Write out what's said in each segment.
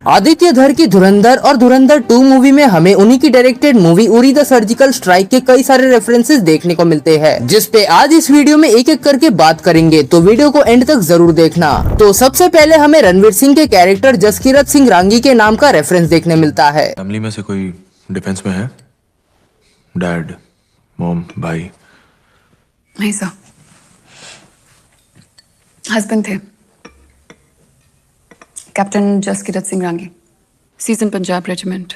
आदित्य धर की धुरंधर और धुरंधर 2 मूवी में हमें उन्हीं की directed movie Uri the surgical strike के कई सारे रेफरेंसेस देखने को मिलते हैं, जिस पे आज इस वीडियो में एक एक करके बात करेंगे, तो वीडियो को एंड तक जरूर देखना। तो सबसे पहले हमें रणवीर सिंह के कैरेक्टर जसकीरत सिंह रांगी के नाम का रेफरेंस देखने मिलता है। फैमिली में से कोई डिफेंस में है? डैड, मॉम, भाई? नहीं सर, हस्बैंड थे कैप्टन जसकीरत सिंह रांगी, सीजन पंजाब रेजिमेंट,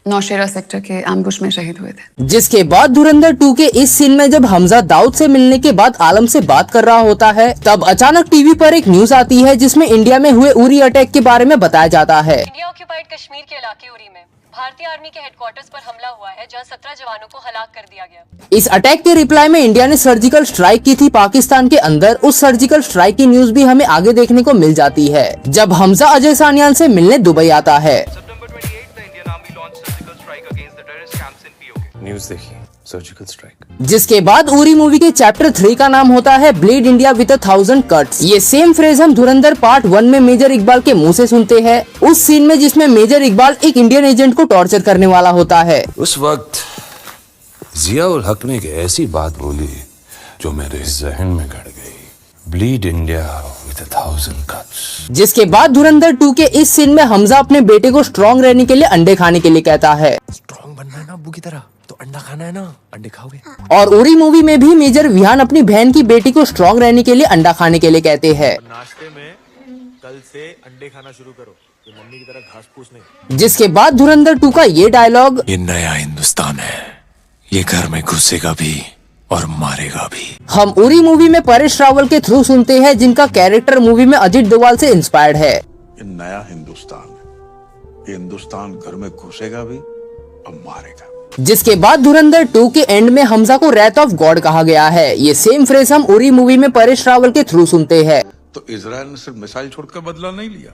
नौशेरा सेक्टर के एम्बुश में शहीद हुए थे। जिसके बाद धुरंधर 2 के इस सीन में जब हमजा दाऊद से मिलने के बाद आलम से बात कर रहा होता है, तब अचानक टीवी पर एक न्यूज आती है जिसमें इंडिया में हुए उरी अटैक के बारे में बताया जाता है। इंडिया ऑक्यूपाइड कश्मीर के इलाके उरी में भारतीय आर्मी के हेडक्वार्टर्स पर हमला हुआ है, जहां 17 जवानों को हलाक कर दिया गया। इस अटैक के रिप्लाई में इंडिया ने सर्जिकल स्ट्राइक की थी पाकिस्तान के अंदर। उस सर्जिकल स्ट्राइक की न्यूज भी हमें आगे देखने को मिल जाती है जब हमजा अजय सानियाल से मिलने दुबई आता है। न्यूज़ देखिए, सर्जिकल स्ट्राइक। जिसके बाद उरी मूवी के चैप्टर 3 का नाम होता है ब्लीड इंडिया विद 1000 कट्स। ये सेम फ्रेज हम धुरंधर पार्ट 1 में मेजर इकबाल के मुंह से सुनते हैं, उस सीन में जिसमें मेजर इकबाल एक इंडियन एजेंट को टॉर्चर करने वाला होता है। उस वक्त जिया उल हक ने एक ऐसी बात बोली जो मेरे जहन में गड़ गई, ब्लीड इंडिया विद 1000 कट्स। जिसके बाद धुरंधर 2 के इस सीन में हमजा अपने बेटे को स्ट्रॉन्ग रहने के लिए अंडे खाने के लिए कहता है। स्ट्रॉन्ग बनना है ना अब्बू की तरह, तो अंडा खाना है ना, अंडे खाओगे। और उरी मूवी में भी मेजर विहान अपनी बहन की बेटी को स्ट्रॉन्ग रहने के लिए अंडा खाने के लिए कहते हैं। नाश्ते में कल से अंडे खाना शुरू करो, ये मम्मी की तरह घास फूस नहीं। जिसके बाद धुरंधर 2 का ये डायलॉग, ये नया हिंदुस्तान है, ये घर में घुसेगा भी और मारेगा भी। हम उरी मूवी में परेश रावल के थ्रू सुनते हैं, जिनका कैरेक्टर मूवी में अजित डोभाल से इंस्पायर्ड है। ये नया हिंदुस्तान है, ये हिंदुस्तान घर में घुसेगा भी और मारेगा। जिसके बाद धुरंधर 2 के एंड में हमजा को रैथ ऑफ गॉड कहा गया है। ये सेम फ्रेज हम उरी मूवी में परेश रावल के थ्रू सुनते हैं। तो इजराइल ने सिर्फ मिसाइल छोड़कर बदला नहीं लिया,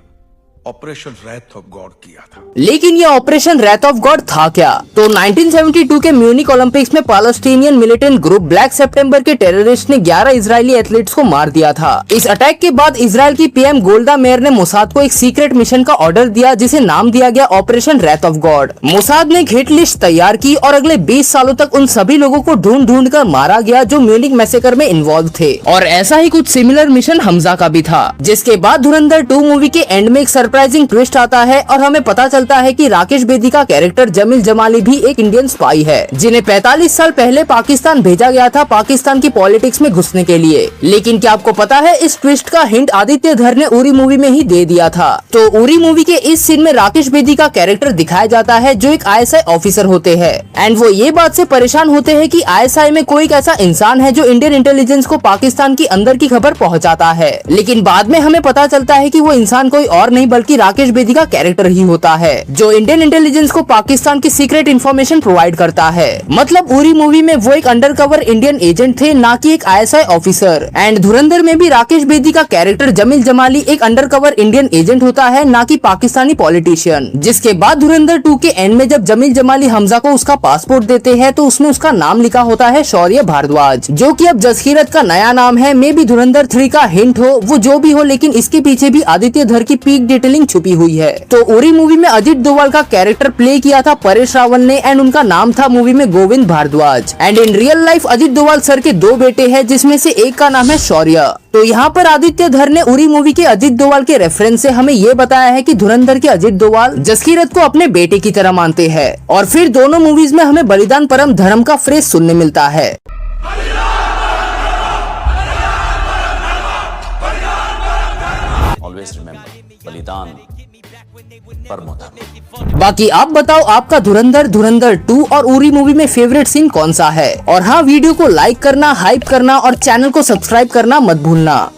ऑपरेशन रैथ ऑफ गॉड किया था। लेकिन ये ऑपरेशन रैथ ऑफ गॉड था क्या? तो 1972 के म्यूनिक ओलंपिक्स में पैलेस्टीनियन मिलिटेंट ग्रुप ब्लैक सितंबर के टेररिस्ट ने 11 इजरायली एथलीट्स को मार दिया था। इस अटैक के बाद इजराइल की पीएम गोल्डा मेयर ने मोसाद को एक सीक्रेट मिशन का ऑर्डर दिया, जिसे नाम दिया गया operation wrath of God. Mossad ने हिट लिस्ट तैयार की और अगले 20 सालों तक उन सभी लोगों को ढूंढ ढूंढ कर मारा गया जो म्यूनिक मैसेकर में इन्वॉल्व थे। और ऐसा ही कुछ सिमिलर मिशन हमजा का भी था। जिसके बाद धुरंधर 2 मूवी के एंड में एक सरप्राइजिंग ट्विस्ट आता है और हमें पता चलता है कि राकेश बेदी का कैरेक्टर जमील जमाली भी एक इंडियन स्पाई है, जिन्हें 45 साल पहले पाकिस्तान भेजा गया था पाकिस्तान की पॉलिटिक्स में घुसने के लिए। लेकिन क्या आपको पता है, इस ट्विस्ट का हिंट आदित्य धर ने उरी मूवी में ही दे दिया था। तो उरी मूवी के इस सीन में राकेश बेदी का कैरेक्टर दिखाया जाता है जो एक ISI ऑफिसर होते हैं, एंड वो ये बात से परेशान होते हैं कि ISI में कोई एक ऐसा इंसान है जो इंडियन इंटेलिजेंस को पाकिस्तान की अंदर की खबर पहुँचाता है। लेकिन बाद में हमें पता चलता है कि वो इंसान कोई और नहीं बल्कि राकेश बेदी का कैरेक्टर ही होता है, जो इंडियन इंटेलिजेंस को पाकिस्तान की सीक्रेट इंफॉर्मेशन प्रोवाइड करता है। मतलब उरी मूवी में वो एक अंडरकवर इंडियन एजेंट थे, ना कि एक ISI ऑफिसर। एंड धुरंधर में भी राकेश बेदी का कैरेक्टर जमील जमाली एक अंडरकवर इंडियन एजेंट होता है, ना कि पाकिस्तानी पॉलिटिशियन। जिसके बाद धुरंधर 2 के एंड में जब जमील जमाली हमजा को उसका पासपोर्ट देते हैं, तो उसमें उसका नाम लिखा होता है शौर्य भारद्वाज, जो कि अब जसकीरत का नया नाम है। मे बी धुरंधर 3 का हिंट हो, वो जो भी हो, लेकिन इसके पीछे भी आदित्य धर की पीक डिटेलिंग छुपी हुई है। तो उरी मूवी में अजित डोभाल का कैरेक्टर प्ले किया था परेश रावल ने, एंड उनका नाम था मूवी में Govind Bharadwaj. And in real life Ajit Doval sir के 2 बेटे हैं, जिसमें से एक का नाम है शौर्य। तो यहाँ पर आदित्य धर ने उरी मूवी के अजित डोभाल के रेफरेंस से हमें ये बताया है कि धुरंधर के अजित डोभाल जसकीरत को अपने बेटे की तरह मानते हैं। और फिर दोनों मूवीज में हमें बलिदान परम धर्म का फ्रेज सुनने मिलता है। Always remember, बलिदान परमो धर्म। बाकी आप बताओ, आपका धुरंधर 2 और उरी मूवी में फेवरेट सीन कौन सा है? और हाँ, वीडियो को लाइक करना, हाइप करना और चैनल को सब्सक्राइब करना मत भूलना।